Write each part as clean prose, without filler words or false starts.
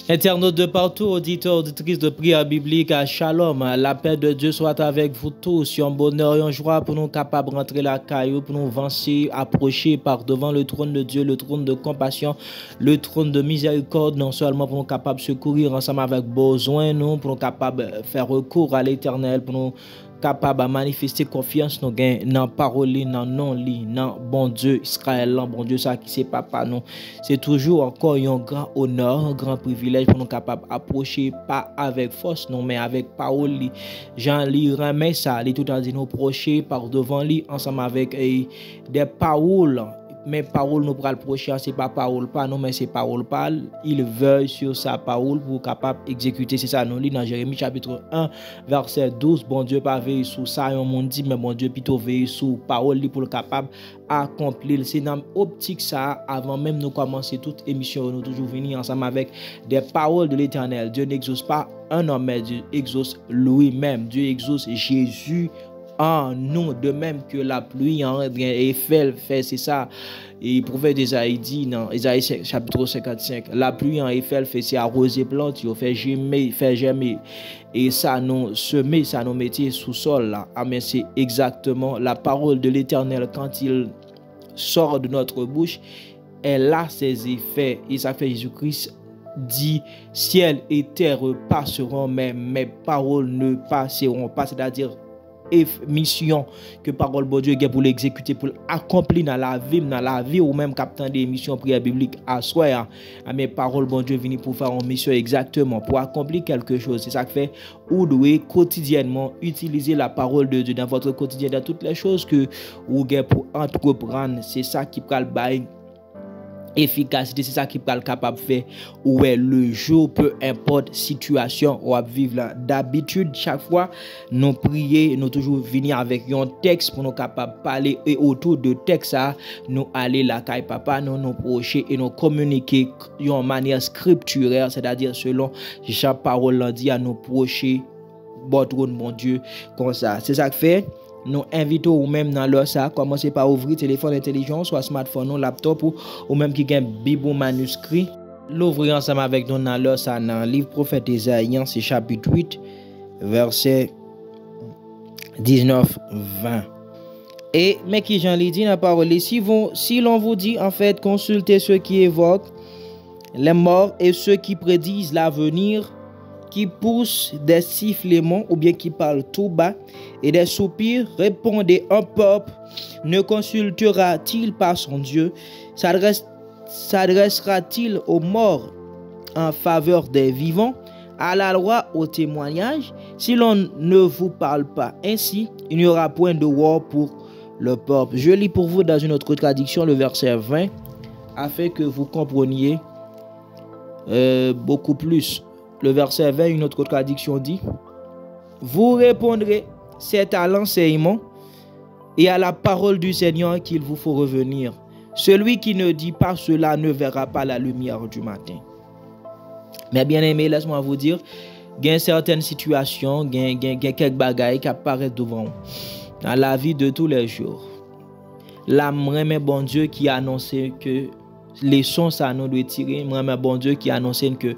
Internautes de partout, auditeurs, auditrices de prière biblique à Shalom, la paix de Dieu soit avec vous tous, un bonheur et une joie pour nous capables de rentrer la caillou, pour nous avancer, approcher par devant le trône de Dieu, le trône de compassion, le trône de miséricorde, non seulement pour nous capables de secourir ensemble avec besoin, nous, pour nous capables de faire recours à l'éternel, pour nous capable de manifester confiance nous gain dans parole dans non li dans bon Dieu Israël bon Dieu ça qui c'est papa nous c'est toujours encore un grand honneur un grand privilège pour nous capable approcher pas avec force non mais avec parole li Jean li remet ça li tout en dit nous approcher par devant lui ensemble avec des paroles. Mais parole nous pral prochain c'est pas parole pas non mais c'est parole parle il veut sur sa parole pour capable exécuter c'est ça nous lit dans Jérémie chapitre 1 verset 12 bon Dieu pas veille sur ça on monde dit mais bon Dieu plutôt veille sur parole li pour capable accomplir c'est dans optique ça avant même nous commencer toute émission nous toujours venir ensemble avec des paroles de l'Éternel. Dieu n'exauce pas un homme mais Dieu exauce lui-même. Dieu exauce Jésus en nous, de même que la pluie en Eiffel fait, c'est ça. Et le prophète Isaïe dit dans Isaïe chapitre 55, la pluie en Eiffel fait, c'est arroser plante, il fait germer. Et ça nous semer, ça nous mettait sous sol là. Ah, mais c'est exactement la parole de l'Éternel quand il sort de notre bouche, elle a ses effets. Et ça fait Jésus-Christ dit ciel et terre passeront, mais mes paroles ne passeront pas, c'est-à-dire mission que parole de Dieu pour l'exécuter pour accomplir dans la vie ou même captant des missions prière biblique à soi mais parole de Dieu vient pour faire une mission exactement pour accomplir quelque chose. C'est ça que fait vous devez quotidiennement utiliser la parole de Dieu dans votre quotidien, dans toutes les choses que vous avez pour entreprendre. C'est ça qui peut le bail efficacité, c'est ça qui peut être capable de faire ouais le jour, peu importe situation ou à vivre là. D'habitude chaque fois nous prier nous toujours venir avec un texte pour nous capable parler et autour de texte ça nous aller la caille papa nous procher et nous communiquer d'une manière scripturaire, c'est-à-dire selon chaque parole là dit à nous procher votre mon Dieu comme ça. C'est ça que fait nous invitons ou même dans leur ça commencer par ouvrir téléphone intelligent soit smartphone ou laptop ou même qui gagne bible ou manuscrit l'ouvrir ensemble avec nous dans leur ça dans livre prophète Isaïe c'est chapitre 8 verset 19-20 et mais qui Jean lui dit dans la parole si l'on vous dit en fait consultez ceux qui évoquent les morts et ceux qui prédisent l'avenir, qui poussent des sifflements ou bien qui parlent tout bas et des soupirs, répondez, un peuple ne consultera-t-il pas son Dieu? S'adressera-t-il aux morts en faveur des vivants, à la loi, au témoignage? Si l'on ne vous parle pas ainsi, il n'y aura point de war pour le peuple. Je lis pour vous dans une autre traduction le verset 20 afin que vous compreniez beaucoup plus. Le verset 20, une autre traduction dit: vous répondrez, c'est à l'enseignement et à la parole du Seigneur qu'il vous faut revenir. Celui qui ne dit pas cela ne verra pas la lumière du matin. Mais bien aimé, laisse-moi vous dire, il y a certaines situations, il y a quelques bagailles qui apparaissent devant vous dans la vie de tous les jours. L'âme, bon Dieu qui a annoncé que les sons ça nous doit tirer, bon Dieu qui a annoncé que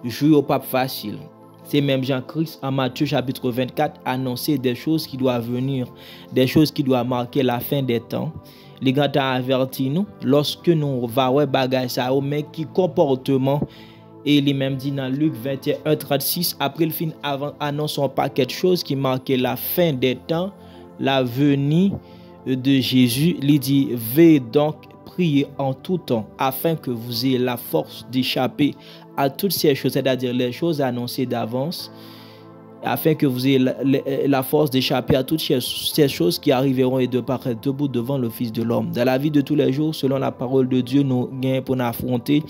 jouer au pape facile. C'est même Jean-Christ en Matthieu chapitre 24 annoncer des choses qui doivent venir, des choses qui doivent marquer la fin des temps. Les grands a averti nous lorsque nous va ouais bagage ça mais qui comportement et il même dit dans Luc 21:36 après le film avant annonce un paquet de choses qui marquaient la fin des temps, la venue de Jésus. Il dit veillez donc priez en tout temps afin que vous ayez la force d'échapper à toutes ces choses, c'est-à-dire les choses annoncées d'avance, afin que vous ayez la force d'échapper à toutes ces choses qui arriveront et de paraître debout devant le Fils de l'homme. Dans la vie de tous les jours, selon la parole de Dieu, nous gagnons pour nous affronter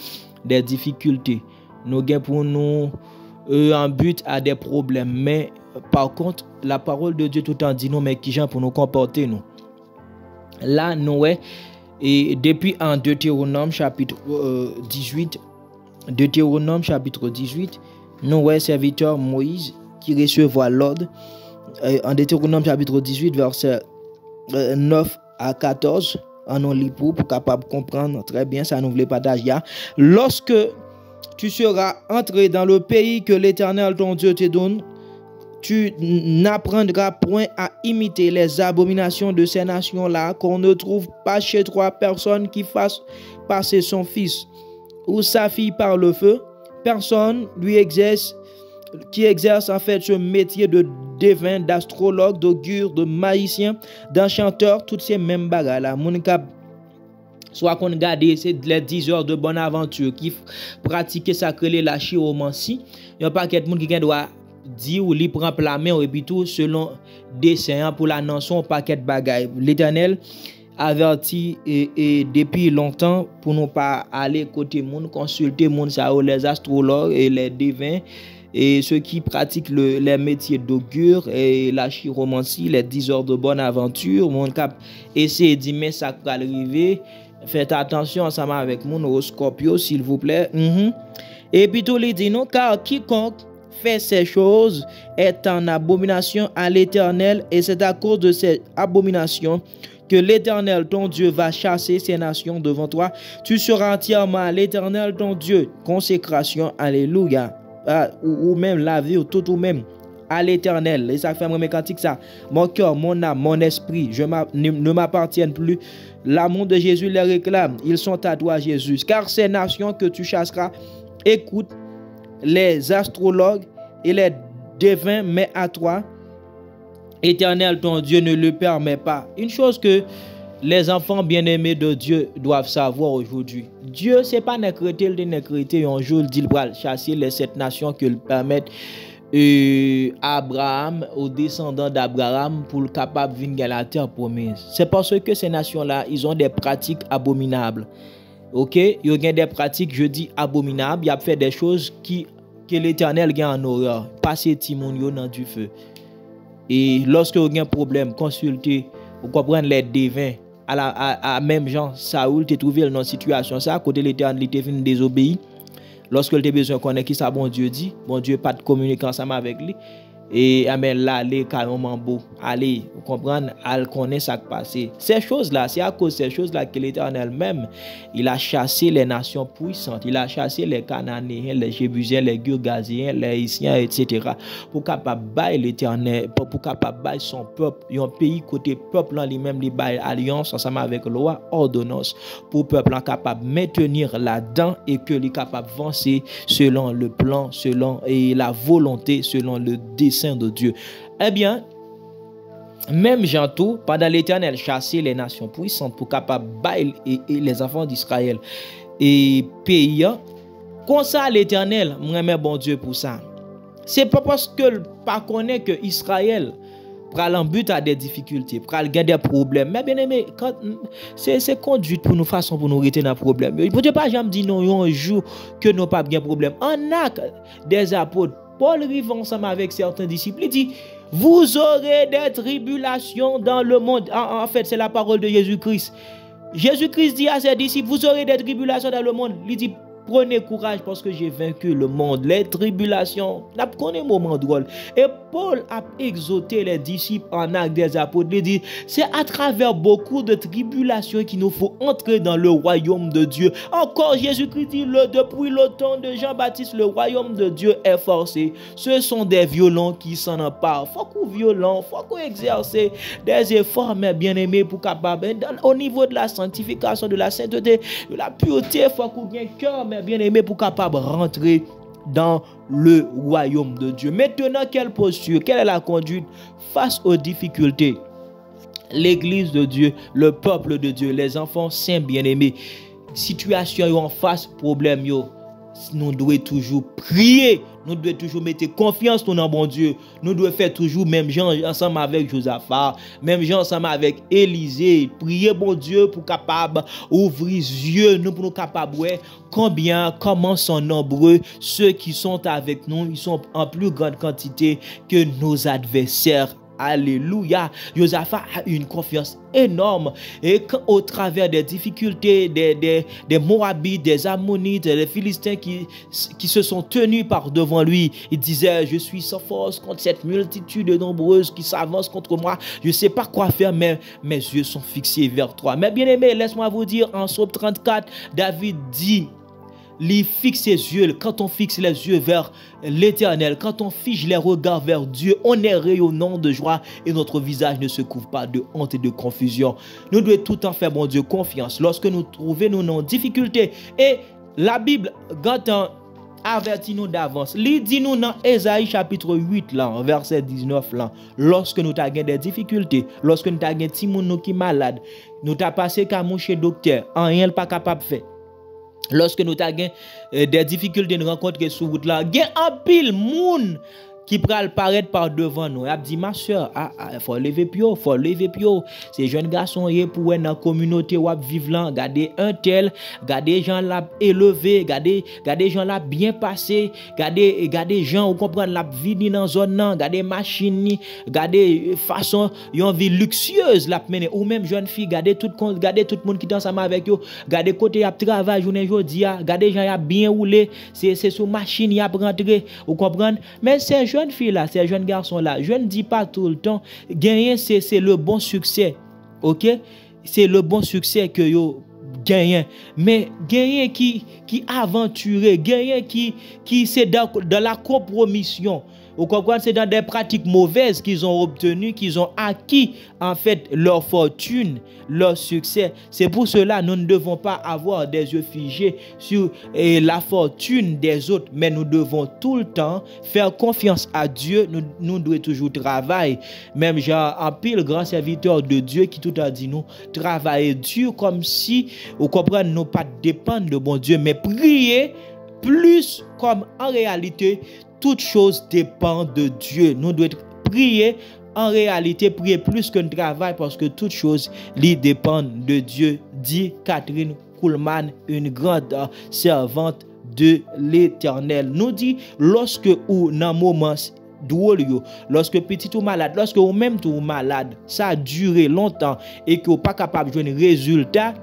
des difficultés. Nous gagnons pour nous en but à des problèmes. Mais par contre, la parole de Dieu tout en dit nous, mais qui gens pour nous comporter nous. Là, nous et depuis en Deutéronome chapitre 18, nous voyons serviteur Moïse qui recevra l'ordre en Deutéronome chapitre 18 verset 9 à 14 en on lit pour capable comprendre très bien ça nous voulait partager. Lorsque tu seras entré dans le pays que l'Éternel ton Dieu te donne. Tu n'apprendras point à imiter les abominations de ces nations-là, qu'on ne trouve pas chez toi personne qui fasse passer son fils ou sa fille par le feu. Personne qui exerce en fait ce métier de devin, d'astrologue, d'augure, de magicien, d'enchanteur, toutes ces mêmes bagages là. Mon cap soit qu'on garde c'est les 10 heures de bonne aventure qui pratiquer ça que la chiromancie. Il y a pas quelqu'un qui doit dire ou li prend la main et puis tout selon dessein pour la nation paquet bagaille. L'Éternel averti et depuis longtemps pour ne pas aller côté monde consulter monde ça les astrologues et les devins et ceux qui pratiquent les métiers d'augure et la chiromancie, les 10 heures de bonne aventure. Mon cap essayer de dire mais ça va arriver. Faites attention ensemble avec mon horoscope s'il vous plaît. Et puis tout les dit non car quiconque fait ces choses est en abomination à l'Éternel, et c'est à cause de ces abominations que l'Éternel ton Dieu va chasser ces nations devant toi. Tu seras entièrement à l'Éternel ton Dieu. Consécration, alléluia. Ou même la vie, ou tout ou même à l'Éternel. Et ça fait un cantique ça. Mon cœur, mon âme, mon esprit ne m'appartiennent plus. L'amour de Jésus les réclame. Ils sont à toi, Jésus. Car ces nations que tu chasseras, écoute les astrologues et les devins, mais à toi, Éternel, ton Dieu ne le permet pas. Une chose que les enfants bien-aimés de Dieu doivent savoir aujourd'hui. Dieu, c'est pas nécrété, un jour, il dit qu'il chasser les 7 nations que le permettent Abraham, aux descendants d'Abraham, pour le capable de venir à la terre promise. C'est parce que ces nations-là, ils ont des pratiques abominables. Ok, il y a des pratiques, je dis abominables. Il y a fait des choses que l'Éternel gagne en horreur. Passer Timonio dans du feu. Et lorsque vous avez un problème, consultez, vous comprenez les devins. À même Jean, Saoul, tu trouvé dans une situation ça, à côté de l'Éternel, il était venu désobéir. Lorsque tu as besoin de connaître qui ça, bon Dieu dit, bon Dieu pas de communiquer ensemble avec lui. Et amen là, les carrément beau. Allez, vous comprenez, elle connaît ça qui passe. Ces choses-là, c'est à cause de ces choses-là que l'Éternel même, il a chassé les nations puissantes. Il a chassé les Cananéens, les Jébusiens, les Girgasiens, les Hissiens, etc. Pour capable bailler l'Éternel, pour capable bailler son peuple, un pays côté peuple là lui-même li baille alliance ensemble avec loi ordonnance pour peuple là capable maintenir là-dedans et que li capable avancer selon le plan, selon et la volonté, selon le dessein de Dieu. Eh bien, même Jean tout, pendant l'Éternel chasser les nations puissantes pour capable bailler et les enfants d'Israël et pays, comme ça l'Éternel, moi bon Dieu pour ça. C'est pas parce que le pas connaît que Israël pral en but à des difficultés, pral gagner des problèmes. Mais bien aimé, c'est conduite pour nous façon pour nous arrêter dans problème. Pour Dieu pas jamais dit non un jour que nous pas bien problème. En acte des apôtres, Paul arrive ensemble avec certains disciples, il dit, vous aurez des tribulations dans le monde. En fait, c'est la parole de Jésus-Christ. Jésus-Christ dit à ses disciples, vous aurez des tribulations dans le monde. Il dit, prenez courage parce que j'ai vaincu le monde. Les tribulations, on connaît un moment drôle. Et Paul a exhorté les disciples en acte des apôtres. Il dit, c'est à travers beaucoup de tribulations qu'il nous faut entrer dans le royaume de Dieu. Encore Jésus-Christ dit, depuis le temps de Jean-Baptiste, le royaume de Dieu est forcé. Ce sont des violents qui s'en emparent. Faut qu'on violent, faut qu'on exerce des efforts, mais bien aimés, pour capable, au niveau de la sanctification, de la sainteté, de la pureté, faut qu'on ait un cœur, mais bien aimé, pour capable rentrer dans le royaume de Dieu. Maintenant, quelle posture, quelle est la conduite face aux difficultés? L'église de Dieu, le peuple de Dieu, les enfants saints bien-aimés, situation en face, problème yo, nous devons toujours prier, nous devons toujours mettre confiance dans bon Dieu, nous devons faire toujours même gens ensemble avec Josaphat, même gens ensemble avec Élisée, prier bon Dieu pour capable ouvrir les yeux, nous pour nous capable comment sont nombreux ceux qui sont avec nous, ils sont en plus grande quantité que nos adversaires. Alléluia. Josaphat a une confiance énorme. Et quand, au travers des difficultés, des Moabites, des Ammonites, des Philistins qui se sont tenus par devant lui, il disait, je suis sans force contre cette multitude nombreuse qui s'avance contre moi. Je ne sais pas quoi faire, mais mes yeux sont fixés vers toi. Mais bien aimé, laisse-moi vous dire, en Psaume 34, David dit, il fixe ses yeux, quand on fixe les yeux vers l'Éternel, quand on fiche les regards vers Dieu, on est rayonnant de joie et notre visage ne se couvre pas de honte et de confusion. Nous devons tout le temps faire, mon Dieu, confiance. Lorsque nous trouvons nos difficultés, et la Bible, quand on avertit nous d'avance, il dit nous dans Ésaïe chapitre 8, là, verset 19, là, lorsque nous avons des difficultés, lorsque nous avons des petits gens qui sont malades, nous avons passé qu'à mon chez docteur, rien n'est pas capable de faire. Lorsque nous avons des difficultés de rencontrer sur route là, il y a un pile monde qui pral paraître par devant nous. Il a dit ma soeur, faut lever pio, faut lever pio. Ces jeunes garçons y pour dans communauté ou vivre là, garder un tel, garder gens là élevé, garder gens là bien passé, garder gens ou comprendre la vie dans zone là, garder machine, garder façon yon vie luxueuse la mener ou même jeune fille, garder tout le monde qui est ensemble avec eux, garder côté y a travail journée jodi, garder gens y a bien roulé, c'est sur machine y a rentrer, ou comprendre. Mais ces jeunes filles là, ces jeunes garçons là, je ne dis pas tout le temps, gagner c'est le bon succès. OK? C'est le bon succès que yo gagnent, mais gagner qui aventuré, gagner qui c'est dans la compromission. Vous comprenez, c'est dans des pratiques mauvaises qu'ils ont obtenues, qu'ils ont acquis en fait leur fortune, leur succès. C'est pour cela nous ne devons pas avoir des yeux figés sur la fortune des autres, mais nous devons tout le temps faire confiance à Dieu. Nous devons toujours travailler. Même genre un pile grand serviteur de Dieu qui tout a dit nous travailler dur comme si vous comprenez nous pas dépendre de bon Dieu, mais prier plus comme en réalité toute chose dépend de Dieu. Nous devons prier en réalité, prier plus qu'un travail parce que toute chose lui dépend de Dieu, dit Catherine Kuhlman, une grande servante de l'Éternel. Nous dit lorsque ou dans moment drôle, lorsque petit ou malade, lorsque ou même tout malade, ça a duré longtemps et que vous pas capable de jouer un résultat.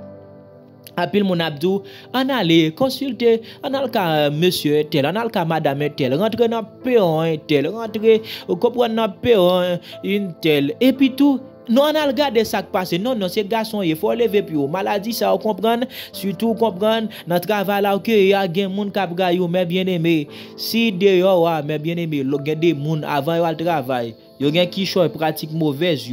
Appelle mon abdou, on allait consulter, on a le cas monsieur tel, on a le cas madame tel, rentrer dans péon tel, rentrer, comprendre dans péon une tel, et puis tout. Non, on a regardé ça qui passe. Non, ces garçons, il faut lever plus haut. Maladie, ça, vous comprenez? Surtout, comprendre, dans le travail là, il y a des gens qui ont gagné, mais bien aimé. Si d'ailleurs, mais bien aimé, il y a des gens avant le travail, il y a des gens qui sont pratiques mauvaises.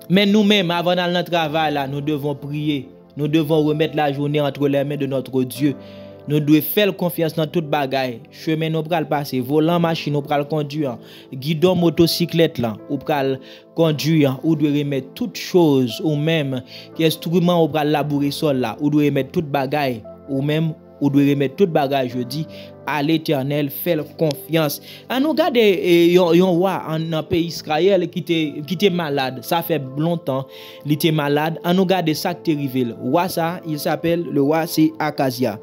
Mais nous-mêmes, avant dans le travail là, nous devons prier. Nous devons remettre la journée entre les mains de notre Dieu. Nous devons faire confiance dans toute bagaille. Chemin nous pral passer, volant machine nous pral conduire, guidon motocyclette là, ou pral conduire, ou devons remettre toutes choses ou même instrument ou pral labourer sol là, ou devons remettre toute bagaille ou même ou devons remettre toute bagaille, je dis à l'Éternel, faire confiance. À nous garder un roi en un pays Israël qui était malade, ça fait longtemps, il était malade. À nous garder ça qui est arrivé. Roi ça, il s'appelle le roi c'est Akazia.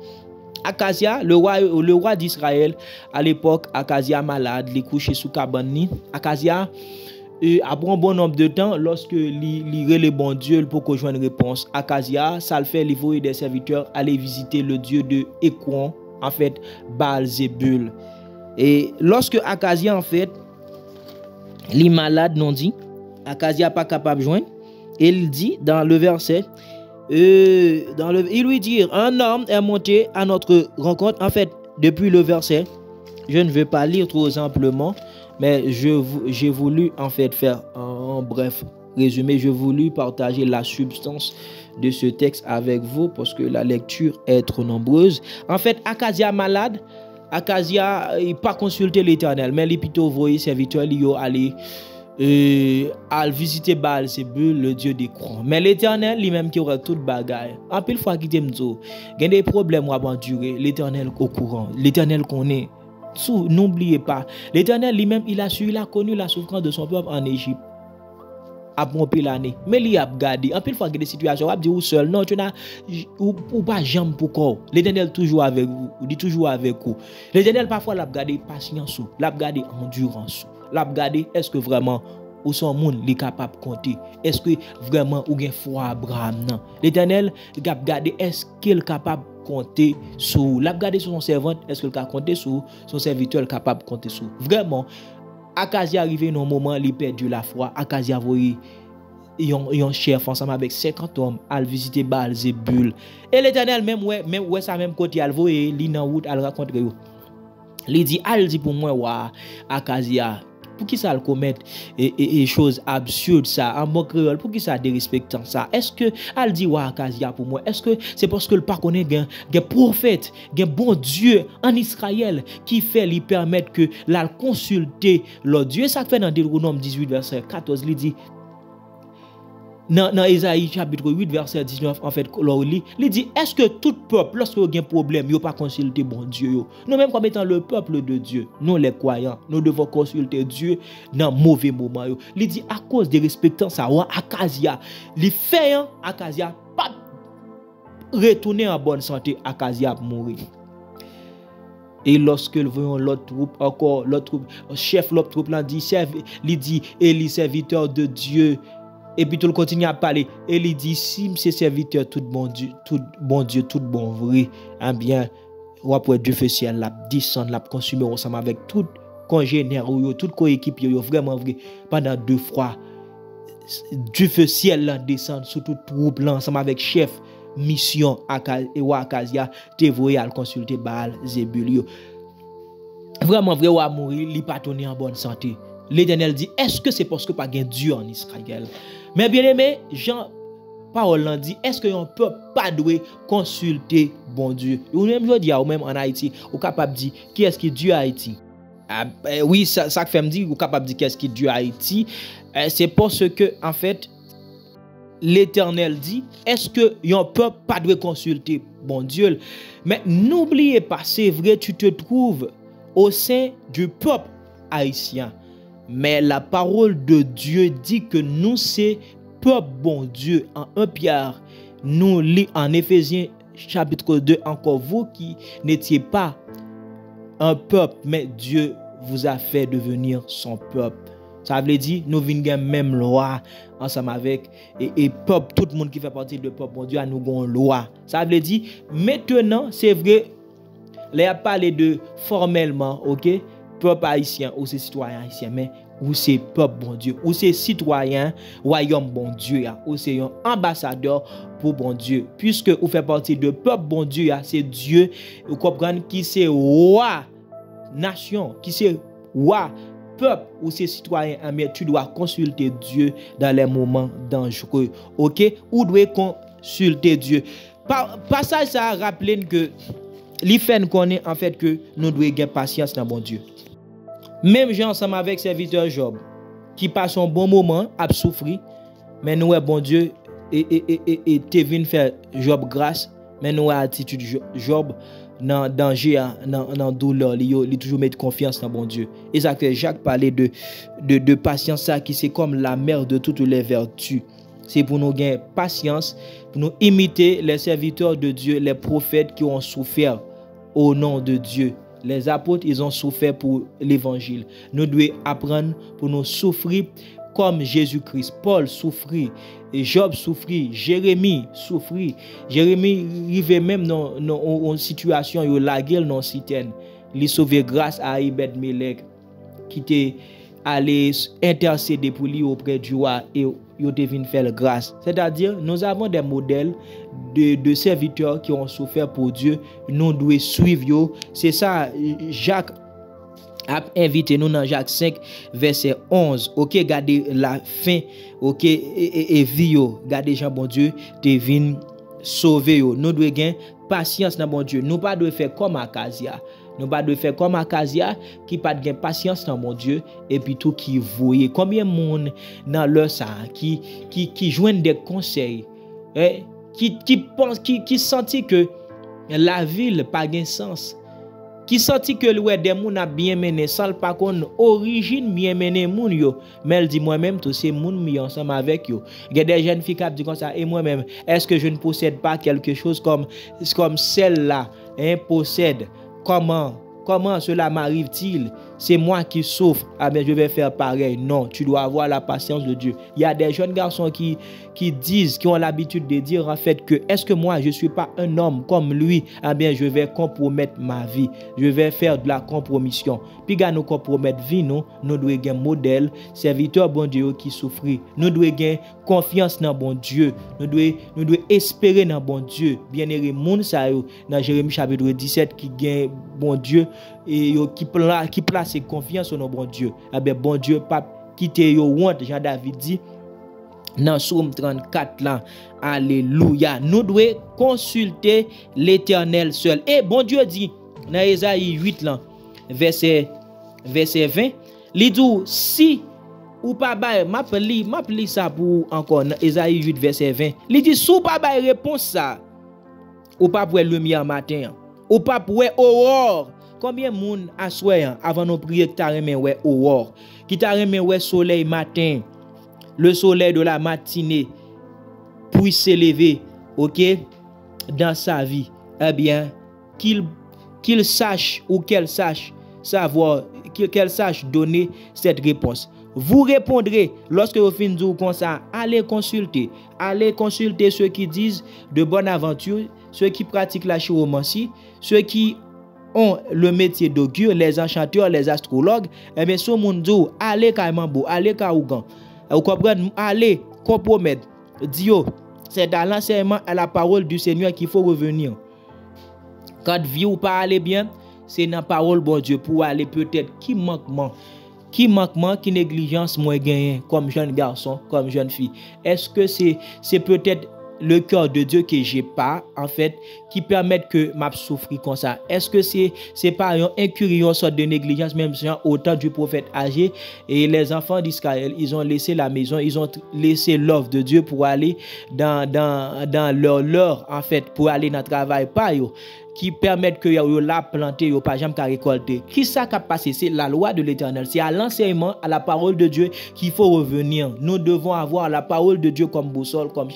Akazia, le roi d'Israël, à l'époque, Akazia malade, il couché sous cabane. Akazia, après un bon nombre de temps, lorsque il le bon Dieu pour qu'on joigne une réponse, Akazia, ça le fait, il voyait des serviteurs aller visiter le dieu de Ekron, en fait, Baal-Zébul. Et lorsque Akazia, en fait, les malades non dit, Akazia pas capable de joindre, et il dit dans le verset, il lui dit, un homme est monté à notre rencontre. En fait, depuis le verset, je ne vais pas lire trop amplement, mais j'ai voulu en fait faire un bref résumé. J'ai voulu partager la substance de ce texte avec vous parce que la lecture est trop nombreuse. En fait, Akazia malade, Akazia il pas consulté l'Éternel, mais il plutôt voyé serviteur il aller à visiter Baal-Zébul, le dieu des croix. Mais l'Éternel lui-même qui aura toute bagaille. En pile fois qui t'aime tout, il y a des problèmes à endurer. L'Éternel au courant, l'Éternel connaît. N'oubliez pas, l'Éternel lui-même il a connu la souffrance de son peuple en Égypte. Après l'année, mais il a gardé. En pile fois qu'il y a des situations, on va dire ou seul, non, tu n'as ou pas jambe pour quoi. L'Éternel toujours avec vous, ou dit toujours avec vous. L'Éternel parfois l'a gardé patience, l'a gardé endurance, l'a gardé est-ce que vraiment ou son monde est capable de compter. Est-ce que vraiment ou gen foi Abraham non. L'Éternel a gardé est-ce qu'il est capable de compter sur l'a gardé sur son servant, est-ce qu'il a compté sur son serviteur capable de compter sur. Vraiment Akazia arrivé dans un moment il perdu la foi. Akazia voyait yon chef ensemble avec 50 hommes à visiter Baal Zébul. Et l'Éternel même ouais ça même côté al voye li nan route al rencontrer yo. Li dit al dit pour moi wa Akazia pour qui ça le commettre et chose absurde ça en bon créole pour qui ça dérespectant ça est-ce que al dit wa Akazia pour moi est-ce que c'est parce que le pas connaît gen prophète gen bon Dieu en Israël qui fait lui permettre que la consulter le Dieu ça fait dans Deutéronome 18 verset 14 il dit dans Ésaïe chapitre 8 verset 19 en fait il dit est-ce que tout peuple lorsque il y a un problème il pas consulter bon Dieu nous même comme étant le peuple de Dieu nous les croyants nous devons consulter Dieu dans mauvais moment il dit à cause de respectant ça Akazia il fait Akazia pas retourner en bonne santé Akazia mourir. Et lorsque le voyons l'autre troupe encore l'autre troupe chef l'autre troupe là dit Élie serviteur de Dieu. Et puis tout le continue à parler. Et il dit, si c'est serviteur tout bon Dieu, tout bon vrai, eh bien, après Dieu fait ciel, la descendre, la consumer ensemble avec tout congénère, tout coéquipe, vraiment vrai, pendant 2 fois. Dieu fait ciel, la descendre sur tout troupe, là, ensemble avec chef, mission, et Akazia, te voyé à consulter Baal Zébul. Vraiment vrai, ou à mourir, il pas tourner en bonne santé. L'Éternel dit, est-ce que c'est parce que pas gain Dieu en Israël? Mais bien aimé, Jean Paul l'a dit, est-ce qu'on peut pas doit consulter bon Dieu? Ou même je dis ou même en Haïti, ou capable de dire qui est-ce qui Dieu Haïti? Oui, ça fait me dire ou capable de dire qu'est-ce qui Dieu Haïti? C'est parce que en fait l'Éternel dit, est-ce que on peut pas doit consulter bon Dieu? Mais n'oubliez pas, c'est vrai, tu te trouves au sein du peuple haïtien. Mais la parole de Dieu dit que nous, c'est peuple bon Dieu. En 1 Pierre, nous lit en Éphésiens chapitre 2, encore vous qui n'étiez pas un peuple, mais Dieu vous a fait devenir son peuple. Ça veut dire, nous venons même loi ensemble avec, et peuple, tout le monde qui fait partie de peuple bon Dieu, a nous une loi. Ça veut dire, maintenant, c'est vrai, là, a parlé de formellement, ok? Peuple haïtien ou c'est citoyen haïtien, mais ou c'est peuple bon Dieu, ou c'est citoyen royaume bon Dieu, ou c'est un ambassadeur pour bon Dieu. Puisque vous faites partie de peuple bon Dieu, c'est Dieu, vous comprenez qui c'est roi nation, qui c'est roi peuple ou c'est citoyen, mais tu dois consulter Dieu dans les moments dangereux. OK? Ou doit consulter Dieu. Passage ça rappelle que li fait connaît en fait que nous devons avoir patience dans bon Dieu. Même gens ensemble avec serviteur Job qui passe un bon moment à souffrir, mais nous bon Dieu et te vinn faire Job grâce, mais nous attitude Job dans danger, dans douleur, il toujours mettre confiance dans bon Dieu. Et ça que Jacques parlait de patience ça qui c'est comme la mère de toutes les vertus. C'est pour nous gagner patience, pour nous imiter les serviteurs de Dieu, les prophètes qui ont souffert au nom de Dieu. Les apôtres, ils ont souffert pour l'évangile. Nous devons apprendre pour nous souffrir comme Jésus-Christ. Paul souffrit, Job souffrit, Jérémie souffrit. Jérémie arrivait même dans une situation où la guerre dans citerne. Il sauvé grâce à Ebed-Melech qui était allé intercéder pour lui auprès du roi et il devine faire grâce. C'est-à-dire, nous avons des modèles de serviteurs qui ont souffert pour Dieu. Nous devons suivre. C'est ça, Jacques a invité nous dans Jacques 5, verset 11. Ok, gardez la fin. Ok, et vie. Gardez Jean, bon Dieu, devine sauver. Nous devons gagner patience dans bon Dieu. Nous ne devons pas faire comme Akazia. Nous ne devons pas faire comme Akazia qui n'a pas de patience dans mon Dieu et puis tout qui voyait. Combien de monde dans leur ça qui joignent des conseils, qui pense, qui sentit que la ville n'a pas de sens, qui sentit que le des moun a bien mené sans pas qu'on origine bien mené moun yo, mais elle dit moi-même tous ces moun mis ensemble avec yo. Il y a des jeunes filles qui disent comme ça et moi-même est-ce que je ne possède pas quelque chose comme celle-là possède? Comment cela m'arrive-t-il? c'est moi qui souffre, ah ben je vais faire pareil. Non, tu dois avoir la patience de Dieu. Il y a des jeunes garçons qui ont l'habitude de dire en fait que est-ce que moi je suis pas un homme comme lui, ah bien je vais compromettre ma vie, je vais faire de la compromission. Puis quand nous compromettre vie, nous devons avoir un modèle, serviteur bon Dieu qui souffre. Nous devons avoir confiance dans bon Dieu. Nous devons espérer dans bon Dieu. Bien-aimé moun sa yo dans Jérémie chapitre 17 qui gagne bon Dieu et qui place confiance dans bon Dieu. Ah ben bon Dieu pas quitter yo honte, Jean David dit dans Psaume 34 là. Alléluia. Nous devons consulter l'Éternel seul. Et bon Dieu dit dans Ésaïe 8 là, verset 20, il dit si ou pas bail m'a li ça pour encore dans Ésaïe 8 verset 20. Il dit sous pas bail réponse ça. Ou pas pour lumière matin, ou pas pour aurore. Combien moun assoyan avant nous prier que t'a remen ouais aurore, qui t'a remen ouais soleil matin, le soleil de la matinée puisse s'élever, OK, dans sa vie. Eh bien, qu'il sache ou qu'elle sache savoir, qu'elle sache donner cette réponse. Vous répondrez lorsque vous finissez comme ça, allez consulter ceux qui disent de bonne aventure, ceux qui pratiquent la chiromancie, ceux qui ont le métier d'augure, les enchanteurs, les astrologues. Et bien, ce monde, allez Kaimambo, allez Kaougan. Vous comprenez, allez compromettre. Dio, c'est dans l'enseignement à la parole du Seigneur qu'il faut revenir. Quand vie ou pas aller bien, c'est dans la parole bon Dieu pour aller peut-être qui manquement, qui négligence moi gagné comme jeune garçon, comme jeune fille. Est-ce que c'est peut-être le cœur de Dieu que j'ai pas en fait qui permettent que m'a souffrir comme ça? Est-ce que c'est pas une incurie, une sorte de négligence même au temps du prophète âgé et les enfants d'Israël, ils ont laissé la maison, ils ont laissé l'œuvre de Dieu pour aller dans leur en fait pour aller dans le travail pas yo qui permettent que yo la planter yo pas jamais récolter. Qui ça qui a passé? C'est la loi de l'Éternel, c'est à l'enseignement, à la parole de Dieu qu'il faut revenir. Nous devons avoir la parole de Dieu comme boussole, comme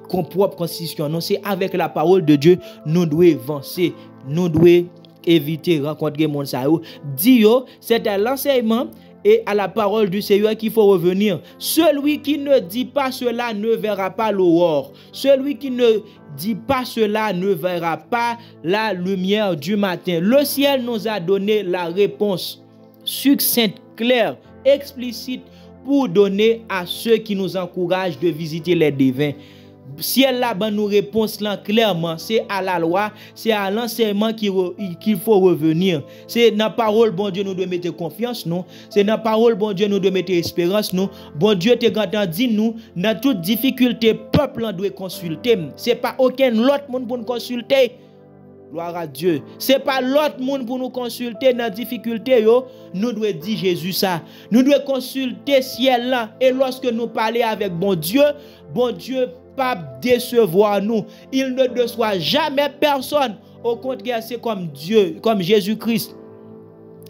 propre constitution. Non, c'est avec la parole de Dieu nous devons avancer, nous devons éviter rencontrer mon sa yo. Dio, c'est à l'enseignement et à la parole du Seigneur qu'il faut revenir. Celui qui ne dit pas cela ne verra pas l'aurore. Celui qui ne dit pas cela ne verra pas la lumière du matin. Le ciel nous a donné la réponse succincte, claire, explicite pour donner à ceux qui nous encouragent de visiter les devins. Ciel là-bas nous réponse là clairement, c'est à la loi, c'est à l'enseignement qu'il faut revenir. C'est dans la parole bon Dieu nous devons mettre confiance nous, c'est dans la parole bon Dieu nous devons mettre espérance nous. Bon Dieu te grand dit nous dans toute difficulté peuple doit consulter. C'est pas aucun autre monde pour nous consulter. Gloire à Dieu. C'est pas l'autre monde pour nous consulter dans difficulté yo, nous devons dire Jésus ça. Nous devons consulter ciel là et lorsque nous parler avec bon Dieu pas décevoir nous. Il ne déçoit jamais personne. Au contraire, c'est comme Dieu, comme Jésus-Christ.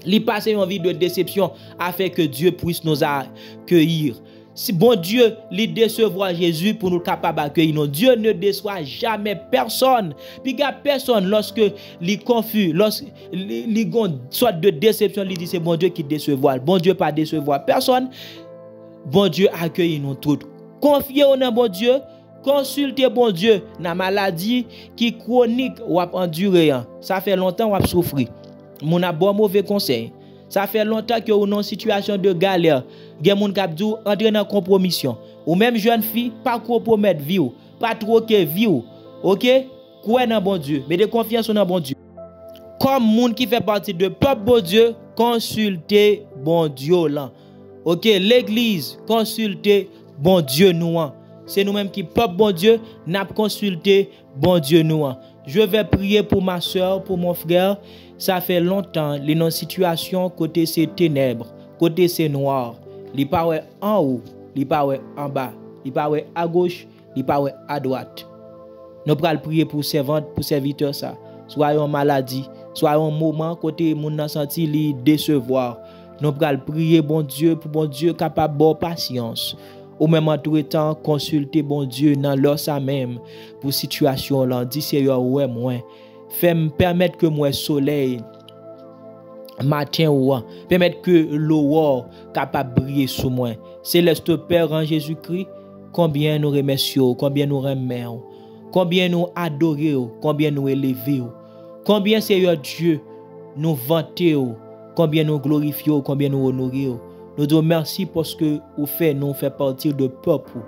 Il passe une vie de déception afin que Dieu puisse nous accueillir. Si bon Dieu il décevoir Jésus pour nous capables d'accueillir nous. Dieu ne déçoit jamais personne. Puis il y a personne lorsque il confus, lorsque il a une sorte de déception, il dit c'est bon Dieu qui décevoir. Bon Dieu pas décevoir personne. Bon Dieu accueille nous tous. Confiez-vous dans bon Dieu. Consultez bon Dieu dans maladie qui chronique ou a enduré. Ça fait longtemps ou a souffrir. Mon a bon mauvais conseil. Ça fait longtemps que ou dans situation de galère. Gen moun k'ap dou entrer dans compromission. Ou même jeune fille pas compromettre vie ou, pas troquer vie ou. OK? Croyez dans bon Dieu, mettez confiance dans bon Dieu. Comme moun qui fait partie de peuple bon Dieu, consultez bon Dieu là. OK, l'église consultez bon Dieu nous. C'est nous-mêmes qui, peuple bon Dieu, n'a consulté bon Dieu nous. Je vais prier pour ma soeur, pour mon frère. Ça fait longtemps, les non situations côté ces ténèbres, côté ces noirs. Li pa wè en haut, li pa wè en bas, li pa wè à gauche, li pa wè à droite. Nous pral prier pour servante, pour serviteur ça. Soit en maladie, soit un moment côté moun nan senti li décevoir. Nous pral prier bon Dieu pour bon Dieu capable de patience. Ou même en tout temps consulter bon Dieu dans leur ça même pour situation là. Dis Seigneur ouais moi. Fais me permettre que moi soleil matin ou permettre que l'aurore capable briller sous moi. Céleste Père en Jésus-Christ, combien nous remercions, combien nous remercions, combien nous adorons, combien nous élevons, combien Seigneur Dieu nous vantons, combien nous glorifions, combien nous honorons. Nous disons merci parce que vous faites nous faire partir de peuple.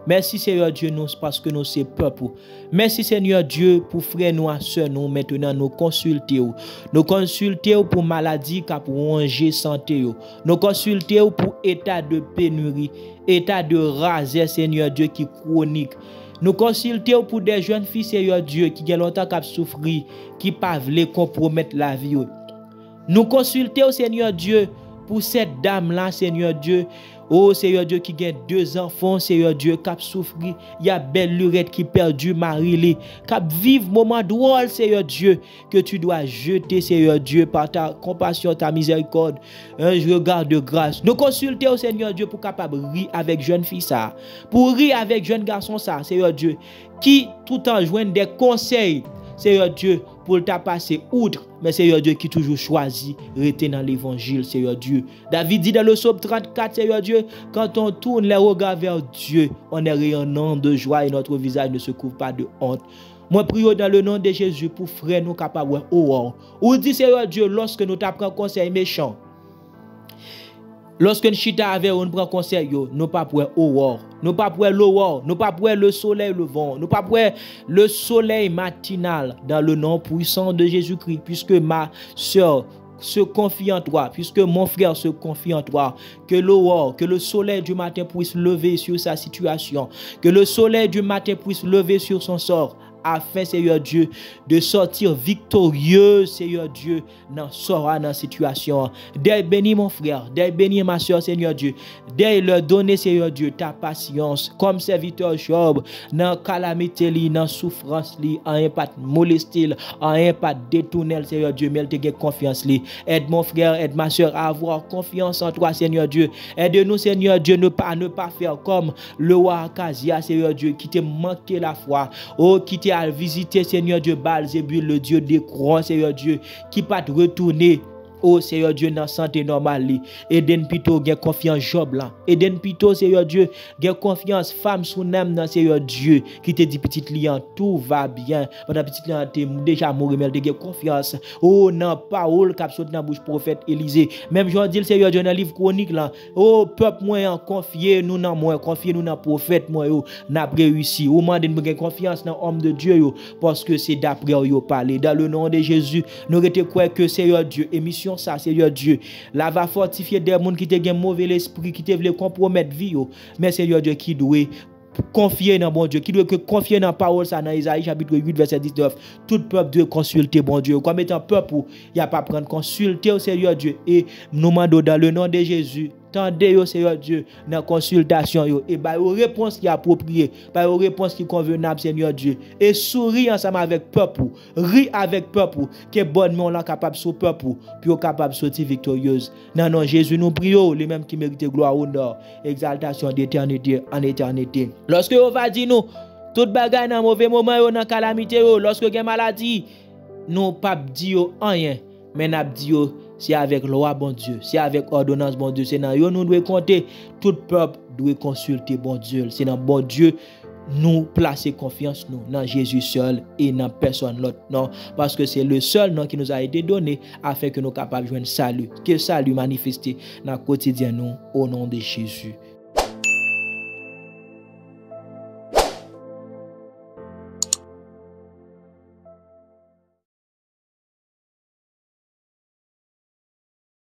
Merci Seigneur Dieu nous parce que nous sommes peuple. Merci Seigneur Dieu pour frères nous et sœurs nous maintenant nous consulter. Nous consulter pour maladie pour ranger santé. Nous consulter pour état de pénurie, état de rasé Seigneur Dieu qui chronique. Nous consulter pour des jeunes filles Seigneur Dieu qui ont longtemps qu'à souffrir, qui pas veulent compromettre la vie. Nous consulter au Seigneur Dieu pour cette dame là Seigneur Dieu. Oh Seigneur Dieu qui a 2 enfants, Seigneur Dieu, qui a souffert, il y a belle lurette qui perdu mari, qui vivre moment drôle, Seigneur Dieu, que tu dois jeter, Seigneur Dieu, par ta compassion, ta miséricorde, un regard de grâce. Nous consulter au Seigneur Dieu pour capable rire avec jeune fille ça, pour rire avec jeune garçon ça, Seigneur Dieu, qui tout en joignent des conseils, Seigneur Dieu, pour t'a passer outre, mais Seigneur Dieu qui toujours choisi rester dans l'évangile, Seigneur Dieu. David dit dans le psaume 34, Seigneur Dieu, quand on tourne les regards vers Dieu, on est rayonnant de joie et notre visage ne se couvre pas de honte. Moi, prie dans le nom de Jésus pour frère nous capables de ou dit Seigneur Dieu, lorsque nous t'apprenons conseil méchant, lorsque nous chita avec on prend conseil, nous pas pour aurore, nous pas pour l'aurore, nous pas pour le soleil levant, nous pas pour le soleil matinal dans le nom puissant de Jésus-Christ, puisque ma soeur se confie en toi, puisque mon frère se confie en toi, que l'aurore, que le soleil du matin puisse lever sur sa situation, que le soleil du matin puisse lever sur son sort, afin, Seigneur Dieu, de sortir victorieux, Seigneur Dieu, dans la situation. Dès béni mon frère, dès béni ma soeur, Seigneur Dieu, dès leur donner, Seigneur Dieu, ta patience, comme serviteur Job, dans calamité, dans souffrance, en un pas molestil, en un pas détourné, Seigneur Dieu, mais te confiance. Aide mon frère, aide ma soeur à avoir confiance en toi, Seigneur Dieu. Aide-nous, Seigneur Dieu, ne pas faire comme le roi Akazia, Seigneur Dieu, qui t'a manqué la foi, oh, qui t'a à visiter, Seigneur Dieu, Baal-Zébul, le Dieu des croix, Seigneur Dieu, qui pas te retourner, oh Seigneur Dieu, dans la santé normale. Eden Pito, gain confiance Job là. Eden Pito, Seigneur Dieu, gain confiance femme sous nam dans Seigneur Dieu, qui te dit petite liant, tout va bien. Pendant petite liant, t'es déjà mort, mais elle te confiance. Oh non, parole qui saute dans la bouche prophète Élisée. Même Jean dit le Seigneur Dieu dans le livre chronique là. Oh peuple moi confié nous dans moi, confié nous dans prophète moi yo, n'a réussi. Ou mandez nous gain confiance dans homme de Dieu yo, parce que c'est d'après yo parler. Dans le nom de Jésus, nous rete croire que Seigneur Dieu émission ça, Seigneur Dieu, là va fortifier des gens qui te un mauvais esprit, qui te veulent compromettre vie, mais Seigneur Dieu qui doit confier dans bon Dieu, qui doit confier dans la parole ça dans Isaïe chapitre 8 verset 19. Tout peuple doit consulter bon Dieu. Comme étant peuple, il n'y a pas prendre consulter au Seigneur Dieu et nous demandons dans le nom de Jésus. Tendez au Seigneur Dieu dans la consultation yo, et bah aux réponses qui est appropriée, bah aux réponses qui convenable Seigneur Dieu, et souris ensemble avec peuple, ri avec peuple, que bonnement là capable sur peuple, puis capable sortir victorieuse. Non non Jésus nous prions, les mêmes qui méritent gloire, honneur, exaltation d'éternité en éternité. Lorsque on va dire nous toute bagaille dans mauvais moment dans calamité lorsque gen maladie, nous pas dire rien, mais n'a dire c'est avec loi bon Dieu, c'est avec ordonnance bon Dieu, c'est dans yo nous devons compter, tout peuple doit consulter bon Dieu, c'est dans bon Dieu nous placer confiance nous dans Jésus seul et dans personne l'autre non, parce que c'est le seul nom qui nous a été donné afin que nous capables de joindre salut, que salut manifesté dans le quotidien nous au nom de Jésus.